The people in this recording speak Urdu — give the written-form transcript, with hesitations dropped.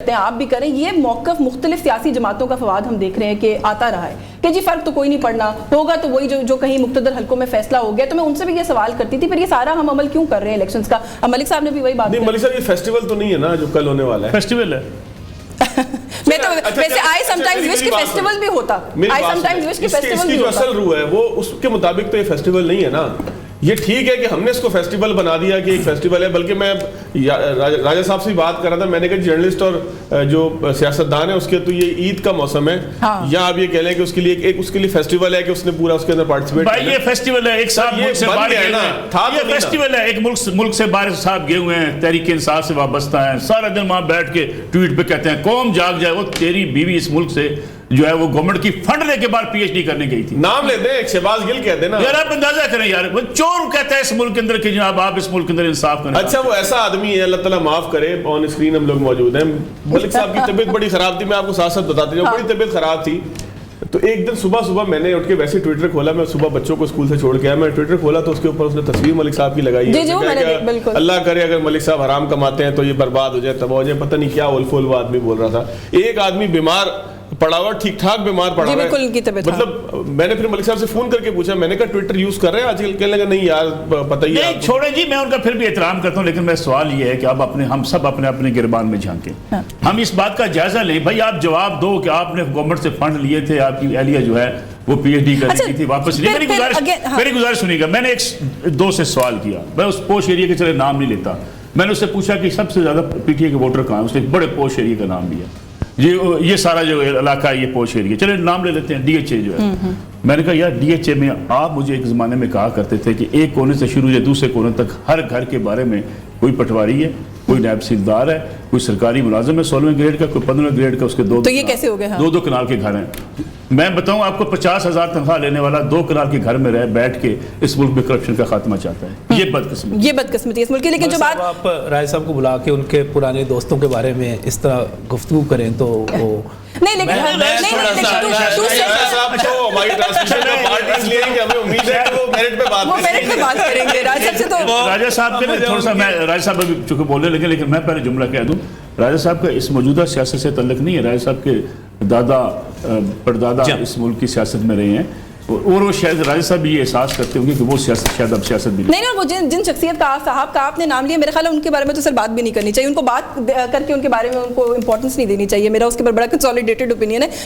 آپ بھی کریں. یہ موقف مختلف سیاسی جماعتوں کا فواد ہم دیکھ رہے ہیں کہ آتا رہا ہے کہ جی فرق تو کوئی نہیں پڑنا, ہوگا تو وہی جو کہیں مقتدر حلقوں میں فیصلہ ہو گیا. تو میں ان سے بھی یہ سوال کرتی تھی پھر یہ سارا ہم عمل کیوں کر رہے ہیں الیکشنز کا. ملک صاحب نے بھی وہی بات نہیں, ملک صاحب یہ فیسٹیول تو نہیں ہے نا جو کل ہونے والا ہے. فیسٹیول ہے. میں تو ویسے آئی سم ٹائمز وش کہ فیسٹیول بھی ہوتا, آئی سم ٹائمز وش کہ فیسٹیول بھی ہوتا. اس کی جو اصل روح ہے وہ اس کے مطابق تو یہ فیسٹیول نہیں ہے نا. یہ ٹھیک ہے کہ ہم نے اس کو فیسٹیول بنا دیا کہ ایک فیسٹیول ہے, بلکہ میں راجہ صاحب سے بات کر رہا تھا, میں نے کہا جرنلسٹ اور جو سیاستدان ہے اس کے تو یہ عید کا موسم ہے, یا آپ یہ کہہ لیں کہ اس کے لیے فیسٹیول ہے کہ اس نے پورا اس کے اندر پارٹیسپیٹ بھائی یہ فیسٹیول ہے, ایک صاحب ملک سے باہر گئے ہیں, یہ فیسٹیول ہے, ایک ملک سے باہر صاحب گئے ہوئے ہیں, تحریک انصاف سے وابستہ ہیں, سارا دن وہاں بیٹھ کے ٹویٹ پہ کہتے ہیں قوم جاگ جائے. وہ تیری بیوی اس ملک سے جو ہے وہ گورنمنٹ کی فنڈ لے کے بعد پی ایچ ڈی کرنے گئی تھی. نام لیتے ہیں, شہباز گل کہتے ہیں نا یار, آپ اندازہ کریں یار, وہ چور کہتا ہے اس ملک کے اندر کہ جناب آپ اس ملک کے اندر انصاف کریں. اچھا وہ ایسا آدمی ہے, اللہ تعالیٰ معاف کرے, آن اسکرین ہم لوگ موجود ہیں. ملک صاحب کی طبیعت بڑی خراب تھی, میں آپ کو ساتھ ساتھ بتاتی ہوں, بڑی طبیعت خراب تھی. تو ایک دن صبح میں نے اٹھ کے ویسے ٹویٹر کھولا, میں صبح بچوں کو اسکول سے چھوڑ کے آیا, میں ٹویٹر کھولا تو اس کے اوپر اس نے تصویر ملک صاحب کی لگائی ہے. اللہ کرے اگر ملک صاحب حرام کماتے ہیں تو یہ برباد ہو جائے, تباہ ہو جائے. پتہ نہیں کیا اولفول وہ آدمی بول رہا تھا. ایک آدمی بیمار پڑا ہوا, ٹھیک ٹھاک بیمار پڑا ہوا ہے, مطلب میں نے پھر ملک صاحب سے فون کر کے پوچھا, میں نے کہا ٹویٹر یوز کر رہے ہیں آج کل؟ کہنے لگا نہیں یار پتہ ہی ہے. چھوڑیں جی, میں ان کا پھر بھی احترام کرتا ہوں, لیکن میرا سوال یہ ہے کہ آپ ہم سب اپنے گربان میں جھانکیں, ہم اس بات کا جائزہ لیں. بھائی آپ جواب دو کہ آپ نے گورنمنٹ سے فنڈ لیے تھے, آپ کی اہلیہ جو ہے وہ پی ایچ ڈی کرنے کی تھی, واپس نہیں. میری گزارش سنیے گا, میں نے ایک دو سے سوال کیا, میں اس پوش ایریا کے چلے نام نہیں لیتا, میں نے اس سے پوچھا کہ سب سے زیادہ پی ٹی اے کے ووٹر کہاں ہیں, اس نے ایک بڑے پوش ایریا کا نام لیا. یہ سارا جو علاقہ ہے یہ پوش ایریا, چلے نام لے لیتے ہیں, ڈی ایچ اے جو ہے. میں نے کہا یار ڈی ایچ اے میں آپ مجھے ایک زمانے میں کہا کرتے تھے کہ ایک کونے سے شروع ہے دوسرے کونے تک ہر گھر کے بارے میں کوئی پٹواری ہے, کوئی نائب تحصیلدار ہے, کوئی سرکاری ملازم ہے 16ویں گریڈ کا, کوئی 15ویں گریڈ کا, اس کے دو کنال کے گھر ہیں. میں بتاؤں آپ کو 50,000 تنخواہ لینے والا 2 کنال کے گھر میں رہ بیٹھ کے اس ملک میں کرپشن کا خاتمہ چاہتا ہے. یہ بدقسمتی اس ملک کی. لیکن جو بات آپ رائے صاحب کو بلا کے ان کے پرانے دوستوں کے بارے میں اس طرح گفتگو کریں تو وہ نہیں, لیکن راجہ صاحب کے تھوڑا سا, میں راجہ صاحب ابھی چونکہ بول رہے لیکن میں پہلے جملہ کہہ دوں, راجہ صاحب کا اس موجودہ سیاست سے تعلق نہیں ہے. راجہ صاحب کے دادا پردادا اس ملک کی سیاست میں رہے ہیں, اور وہ شاید راجہ صاحب بھی یہ احساس کرتے ہوں گے کہ وہ سیاست شاید اب سیاست بھی نہیں. وہ جن شخصیت کا صاحب کا آپ نے نام لیا, میرے خیال ہے ان کے بارے میں تو سر بات بھی نہیں کرنی چاہیے, ان کو بات کر کے ان کے بارے میں ان کو امپورٹنس نہیں دینی چاہیے. میرا اس کے اوپر بڑا کنسولیڈیٹڈ اوپینین ہے.